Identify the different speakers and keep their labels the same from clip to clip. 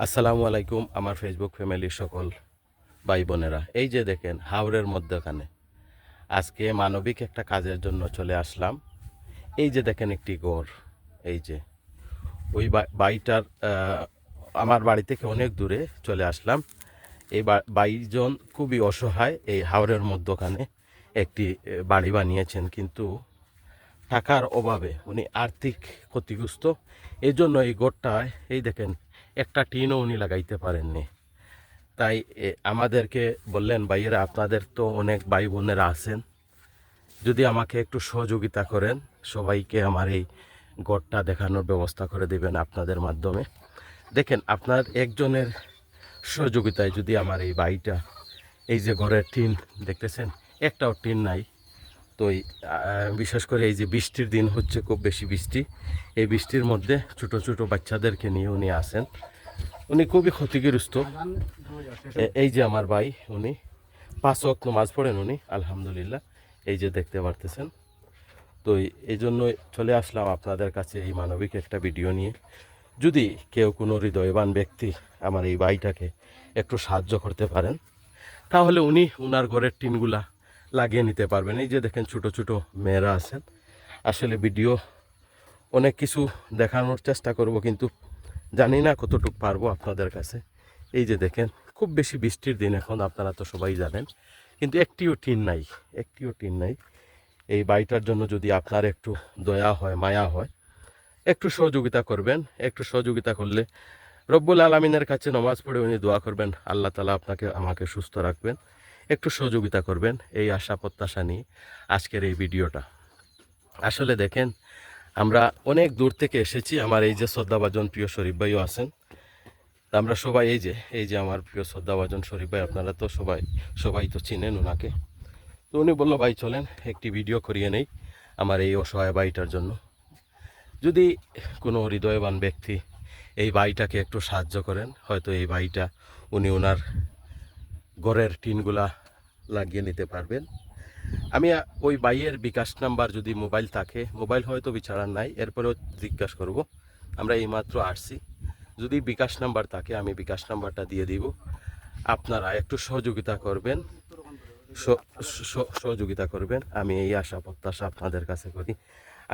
Speaker 1: আসসালামু আলাইকুম আমার ফেসবুক ফ্যামিলির সকল ভাই বোনেরা। এই যে দেখেন হাওরের মধ্যখানে আজকে মানবিক একটা কাজের জন্য চলে আসলাম। এই যে দেখেন একটি ঘর, এই যে ওই বাড়িটার আমার বাড়ি থেকে অনেক দূরে চলে আসলাম। এই বাইজন খুবই অসহায়, এই হাওরের মধ্যখানে একটি বাড়ি বানিয়েছেন, কিন্তু টাকার অভাবে উনি আর্থিক ক্ষতিগ্রস্ত। এই জন্য এই ঘরটায় এই দেখেন একটা টিনও উনি লাগাইতে পারেননি। তাই আমাদেরকে বললেন, ভাইয়েরা আপনাদের তো অনেক ভাই বোনেরা আছেন, যদি আমাকে একটু সহযোগিতা করেন, সবাইকে আমার এই ঘরটা দেখানোর ব্যবস্থা করে দেবেন আপনাদের মাধ্যমে। দেখেন আপনার একজনের সহযোগিতায় যদি আমার এই বাড়িটা, এই যে ঘরের টিন দেখতেছেন একটাও টিন নাই, তো বিশেষ করে এই যে বৃষ্টির দিন হচ্ছে, খুব বেশি বৃষ্টি, এই বৃষ্টির মধ্যে ছোট ছোট বাচ্চাদেরকে নিয়ে উনি আসেন, উনি খুবই ক্ষতিগ্রস্ত। এই যে আমার ভাই, উনি 5 ওয়াক্ত নামাজ পড়েন উনি, আলহামদুলিল্লাহ, এই যে দেখতে পারতেছেন। তো এই জন্য চলে আসলাম আপনাদের কাছে এই মানবিক একটা ভিডিও নিয়ে। যদি কেউ কোনো হৃদয়বান ব্যক্তি আমার এই ভাইটাকে একটু সাহায্য করতে পারেন, তাহলে উনি ওনার ঘরের টিনগুলা লাগিয়ে নিতে পারবেন। এই যে দেখেন ছোট ছোট মেয়েরা আছেন। আসলে ভিডিও অনেক কিছু দেখানোর চেষ্টা করব, কিন্তু জানি না কতটুকু পারবো আপনাদের কাছে। এই যে দেখেন খুব বেশি বৃষ্টির দিন এখন, আপনারা তো সবাই জানেন, কিন্তু একটিও টিন নাই, একটিও টিন নাই। এই বাড়িটার জন্য যদি আপনার একটু দয়া হয়, মায়া হয়, একটু সহযোগিতা করবেন। একটু সহযোগিতা করলে রব্বুল আলমিনের কাছে নমাজ পড়ে উনি দোয়া করবেন, আল্লাহ তালা আপনাকে আমাকে সুস্থ রাখবেন। একটু সহযোগিতা করবেন, এই আশা প্রত্যাশা নিয়ে আজকের এই ভিডিওটা। আসলে দেখেন আমরা অনেক দূর থেকে এসেছি। আমার এই যে শ্রদ্ধাভাজন প্রিয় শরীফ ভাইও আছেন, আমরা সবাই এই যে আমার প্রিয় শ্রদ্ধাভাজন শরীফ ভাই, আপনারা তো সবাই তো চিনেন ওনাকে। তো উনি বললো, ভাই চলেন একটি ভিডিও করিয়ে নেই আমার এই অসহায় বাড়িটার জন্য। যদি কোনো হৃদয়বান ব্যক্তি এই বাড়িটাকে একটু সাহায্য করেন, হয়তো এই বাড়িটা উনি ওনার ঘরের টিনগুলা লাগিয়ে নিতে পারবেন। আমি ওই বাইয়ের বিকাশ নাম্বার, যদি মোবাইল থাকে, মোবাইল হয়তো বিচারার নাই, এরপরেও জিজ্ঞাসা করব, আমরা এইমাত্র আসছি, যদি বিকাশ নাম্বার থাকে আমি বিকাশ নাম্বারটা দিয়ে দিব। আপনারা একটু সহযোগিতা করবেন, সহযোগিতা করবেন, আমি এই আশা প্রত্যাশা আপনাদের কাছে করি।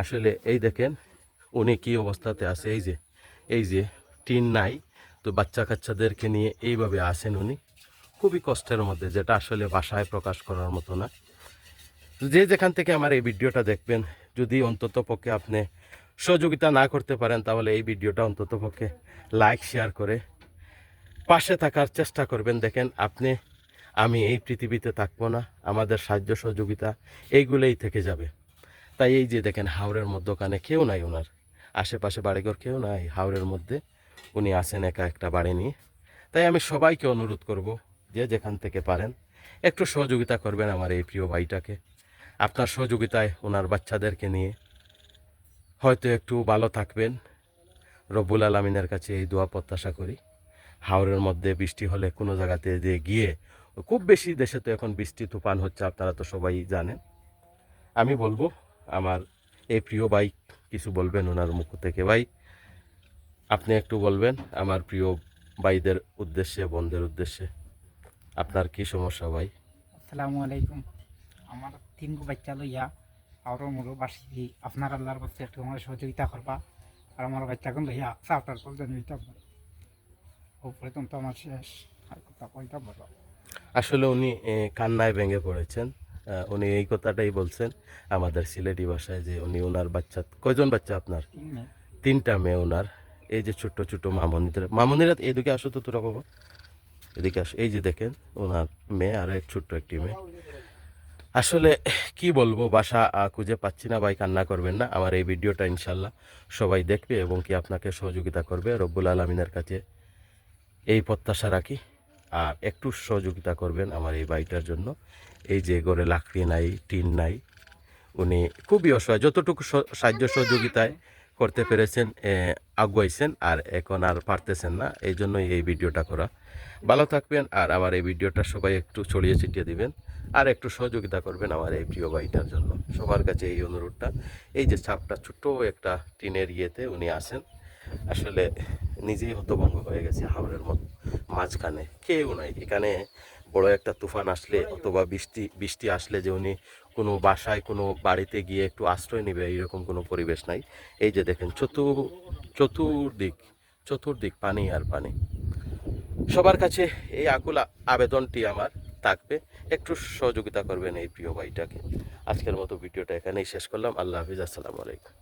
Speaker 1: আসলে এই দেখেন উনি কি অবস্থাতে আছে, এই যে টিন নাই, তো বাচ্চা কাচ্চাদেরকে নিয়ে এইভাবে আসেন উনি, খুবই কষ্টের মধ্যে, যেটা আসলে ভাষায় প্রকাশ করার মতো না। যে যেখান থেকে আমার এই ভিডিওটা দেখবেন, যদি অন্তত পক্ষে আপনি সহযোগিতা না করতে পারেন, তাহলে এই ভিডিওটা অন্তত পক্ষে লাইক শেয়ার করে পাশে থাকার চেষ্টা করবেন। দেখেন আমি এই পৃথিবীতে থাকবো না, আমাদের সাহায্য সহযোগিতা এইগুলোই থেকে যাবে। তাই এই যে দেখেন হাওরের মধ্যখানে কেউ নাই, ওনার আশেপাশে বাড়িঘর কেউ নাই, হাওরের মধ্যে উনি আসেন একা একটা বাড়ি নিয়ে। তাই আমি সবাইকে অনুরোধ করব, যে যেখান থেকে পারেন একটু সহযোগিতা করবেন আমার এই প্রিয় ভাইটাকে। আপনার সহযোগিতায় ওনার বাচ্চাদেরকে নিয়ে হয়তো একটু ভালো থাকবেন। রব্বুল আলমিনের কাছে এই দোয়া প্রত্যাশা করি। হাওরের মধ্যে বৃষ্টি হলে কোনো জায়গাতে যে গিয়ে, খুব বেশি দেশে তো এখন বৃষ্টি তুফান হচ্ছে, আপনারা তো সবাই জানেন। আমি বলবো আমার এই প্রিয় ভাই কিছু বলবেন ওনার মুখ থেকে। ভাই আপনি একটু বলবেন আমার প্রিয় ভাইদের উদ্দেশ্যে, বোনদের উদ্দেশ্যে, আপনার কি সমস্যা ভাই?
Speaker 2: আসসালামু আলাইকুম। আমার 3 গো বাচ্চা লইয়া আরও মোরও বাসি, আপনার আল্লাহর কাছে একটু আমার সহযোগিতা করবা। আর আমার বাচ্চাকে লইয়া চাপটার পর জানিয়ে ও পর্যন্ত আমার শেষ, আর কথা কইতা বলো।
Speaker 1: আসলে উনি কান্নায় ভেঙে পড়েছেন। উনি এই কথাটাই বলছেন আমাদের সিলেটি ভাষায়, যে উনি ওনার বাচ্চা, কয়জন বাচ্চা আপনার?
Speaker 2: 3 মেয়ে।
Speaker 1: 3টা মেয়ে ওনার। এই যে ছোট্ট ছোট মামনিরা এদিকে আসো তো, তোরা বাবা এদিকে আসো। এই যে দেখেন ওনার মেয়ে আর এক ছোট্ট একটি মেয়ে। আসলে কি বলবো, ভাষা খুঁজে পাচ্ছি না। ভাই কান্না করবেন না, আমার এই ভিডিওটা ইনশাল্লাহ সবাই দেখবে এবং কি আপনাকে সহযোগিতা করবে। রব্বুল আলমিনের কাছে এই প্রত্যাশা রাখি, আর একটু সহযোগিতা করবেন আমার এই বাড়িটার জন্য। এই যে ঘরে লাকড়ি নাই, টিন নাই, উনি খুবই অসহায়, যতটুকু সাহায্য সহযোগিতায় করতে পেরেছেন আগুয়াইছেন, আর এখন আর পারতেছেন না, এই জন্যই এই ভিডিওটা করা। ভালো থাকবেন, আর আমার এই ভিডিওটা সবাই একটু ছড়িয়ে ছিটিয়ে দিবেন, আর একটু সহযোগিতা করবেন আমার এই প্রিয় ভাইটার জন্য। সবার কাছে এই অনুরোধটা। এই যে ছাপটা ছোট্ট একটা টিনের ইয়েতে উনি আসেন, আসলে নিজেই হতভম্ব হয়ে গেছি হাওরের মাঝখানে, কেউ নাই এখানে। বড় একটা তুফান আসলে অথবা বৃষ্টি বৃষ্টি আসলে যে উনি কোনো বাসায় কোনো বাড়িতে গিয়ে একটু আশ্রয় নেবে এরকম কোনো পরিবেশ নাই। এই যে দেখেন চতুর্দিক চতুর্দিক পানি আর পানি। সবার কাছে এই আকুল আবেদনটি আমার থাকবে, একটু সহযোগিতা করবেন এই প্রিয় ভাইটাকে। আজকের মতো ভিডিওটা এখানেই শেষ করলাম। আল্লাহ হাফিজ, আসসালামু আলাইকুম।